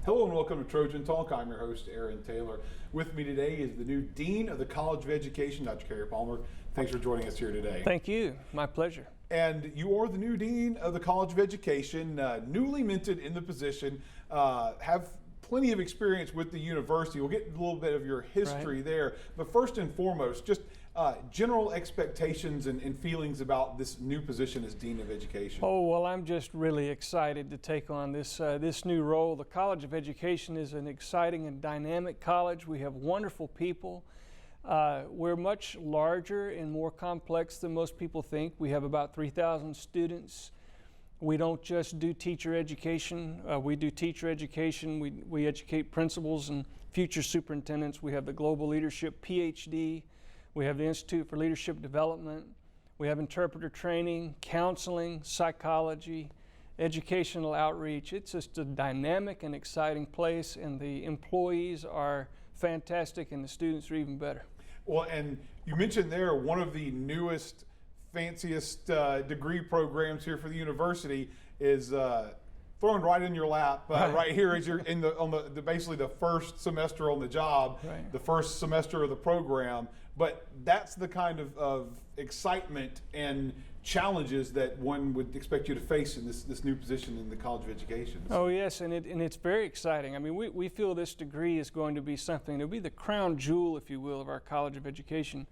Hello and welcome to Trojan Talk. I'm your host, Aaron Taylor. With me today is the new Dean of the College of Education, Dr. Kerry. Thanks for joining us here today. Thank you. My pleasure. And you are the new Dean of the College of Education, newly minted in the position, have plenty of experience with the university. We'll get a little bit of your history there. But first and foremost, just general expectations and feelings about this new position as Dean of Education. Oh, well, I'm just really excited to take on this new role. The College of Education is an exciting and dynamic college. We have wonderful people. We're much larger and more complex than most people think. We have about 3,000 students. We don't just do teacher education. We do teacher education. We educate principals and future superintendents. We have the Global Leadership PhD. We have the Institute for Leadership Development. We have interpreter training, counseling, psychology, educational outreach. It's just a dynamic and exciting place, and the employees are fantastic and the students are even better. Well, and you mentioned there one of the newest, fanciest degree programs here for the university is thrown right in your lap right here as you're in basically the first semester on the job, the first semester of the program. But that's the kind of excitement and challenges that one would expect you to face in this new position in the College of Education. Oh yes, and it's very exciting. I mean, we feel this degree is going to be something, it'll be the crown jewel, if you will, of our College of Education.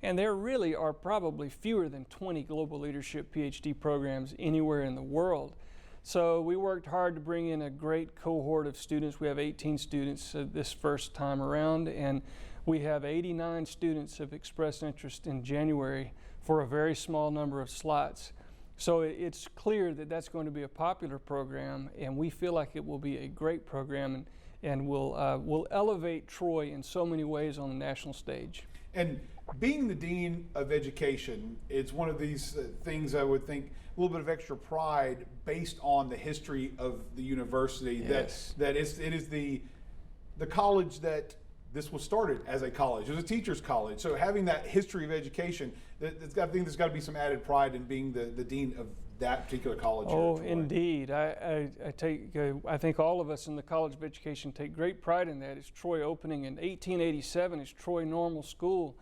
And there really are probably fewer than 20 global leadership PhD programs anywhere in the world. So we worked hard to bring in a great cohort of students. We have 18 students this first time around, and we have 89 students have expressed interest in January for a very small number of slots. So it's clear that that's going to be a popular program, and we feel like it will be a great program and will elevate Troy in so many ways on the national stage. And being the Dean of Education, it's one of these things I would think a little bit of extra pride based on the history of the university. Yes. That it is the college that this was started as a college. It was a teacher's college. So having that history of education, I think there's got to be some added pride in being the dean of that particular college. Oh, indeed. I think all of us in the College of Education take great pride in that. It's Troy opening in 1887. It's Troy Normal School,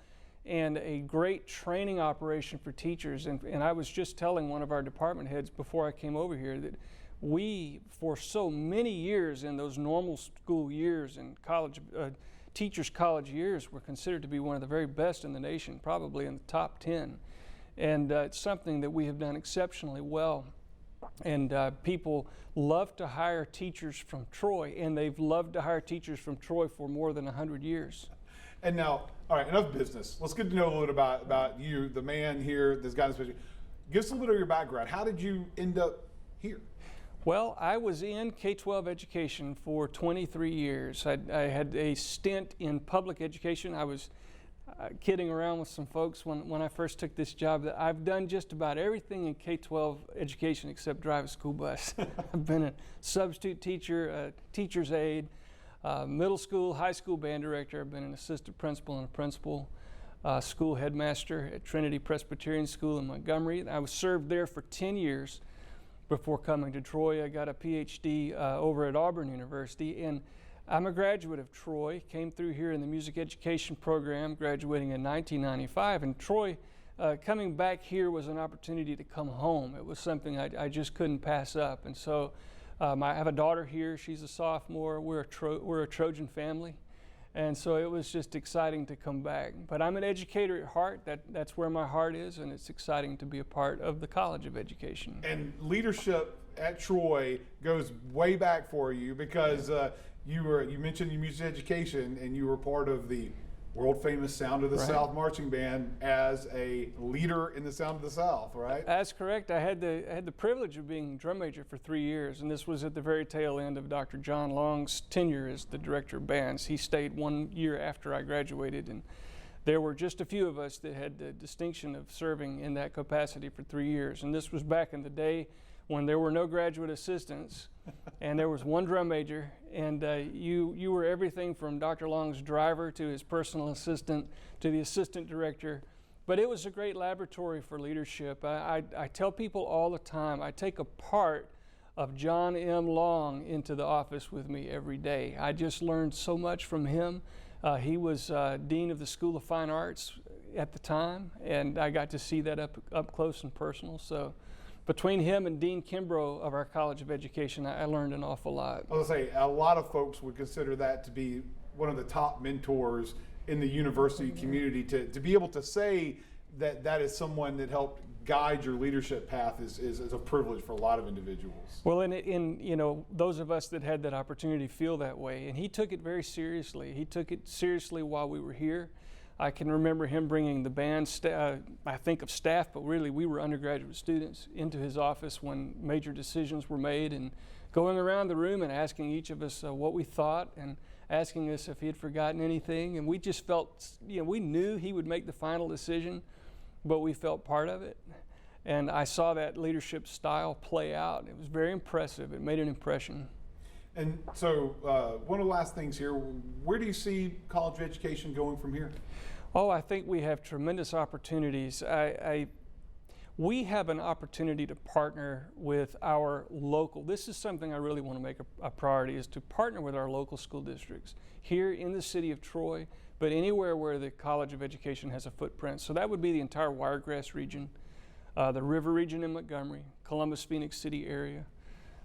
and a great training operation for teachers. And I was just telling one of our department heads before I came over here that we, for so many years in those normal school years and teachers' college years, were considered to be one of the very best in the nation, probably in the top 10. And it's something that we have done exceptionally well. And people love to hire teachers from Troy, and they've loved to hire teachers from Troy for more than 100 years. And now, all right, enough business. Let's get to know a little bit about you, the man here that's got this position. Give us a little bit of your background. How did you end up here? Well, I was in K-12 education for 23 years. I had a stint in public education. I was kidding around with some folks when I first took this job that I've done just about everything in K-12 education except drive a school bus. I've been a substitute teacher, a teacher's aide, middle school, high school band director. I've been an assistant principal and a principal, school headmaster at Trinity Presbyterian School in Montgomery. I was served there for 10 years before coming to Troy. I got a PhD over at Auburn University, and I'm a graduate of Troy, came through here in the music education program, graduating in 1995, and Troy, coming back here was an opportunity to come home. It was something I just couldn't pass up, and so I have a daughter here. She's a sophomore. We're a Trojan family, and so it was just exciting to come back. But I'm an educator at heart. That's where my heart is, and it's exciting to be a part of the College of Education. And leadership at Troy goes way back for you because you mentioned your music education, and you were part of the world famous Sound of the South marching band as a leader in the Sound of the South, right? That's correct. I had the privilege of being drum major for 3 years, and this was at the very tail end of Dr. John Long's tenure as the director of bands. He stayed 1 year after I graduated, and there were just a few of us that had the distinction of serving in that capacity for 3 years. And this was back in the day when there were no graduate assistants and there was one drum major, and you were everything from Dr. Long's driver to his personal assistant to the assistant director. But it was a great laboratory for leadership. I tell people all the time, I take a part of John M. Long into the office with me every day. I just learned so much from him. He was Dean of the School of Fine Arts at the time, and I got to see that up close and personal. So between him and Dean Kimbrough of our College of Education, I learned an awful lot. I was going to say, a lot of folks would consider that to be one of the top mentors in the university community. To be able to say that that is someone that helped guide your leadership path is a privilege for a lot of individuals. Well, and you know, those of us that had that opportunity feel that way, and he took it very seriously. He took it seriously while we were here. I can remember him bringing the band, I think of staff, but really we were undergraduate students, into his office when major decisions were made, and going around the room and asking each of us what we thought, and asking us if he had forgotten anything. And we just felt, you know, we knew he would make the final decision, but we felt part of it. And I saw that leadership style play out. It was very impressive. It made an impression. And so one of the last things here, where do you see college education going from here? Oh, I think we have tremendous opportunities. We have an opportunity to partner with our local, this is something I really want to make a priority, is to partner with our local school districts here in the city of Troy, but anywhere where the College of Education has a footprint. So that would be the entire Wiregrass region, the River region in Montgomery, Columbus, Phoenix City area.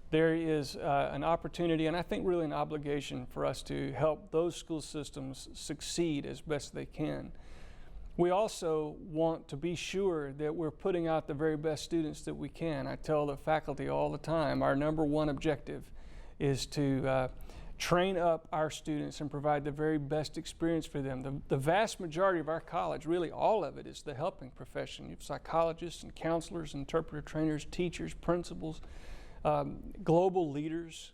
There is an opportunity, and I think really an obligation, for us to help those school systems succeed as best they can. We also want to be sure that we're putting out the very best students that we can. I tell the faculty all the time, our number one objective is to train up our students and provide the very best experience for them. The vast majority of our college, really all of it, is the helping profession. You have psychologists and counselors, interpreter trainers, teachers, principals, global leaders.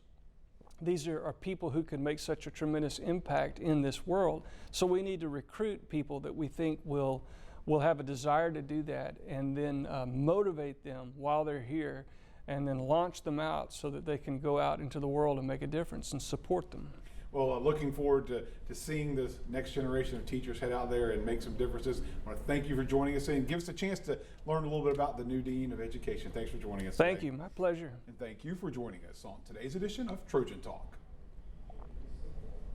These are people who can make such a tremendous impact in this world. So we need to recruit people that we think will have a desire to do that, and then motivate them while they're here, and then launch them out so that they can go out into the world and make a difference, and support them. Well, looking forward to seeing this next generation of teachers head out there and make some differences. I want to thank you for joining us and give us a chance to learn a little bit about the new Dean of Education. Thanks for joining us Thank today. you, my pleasure. And thank you for joining us on today's edition of Trojan Talk.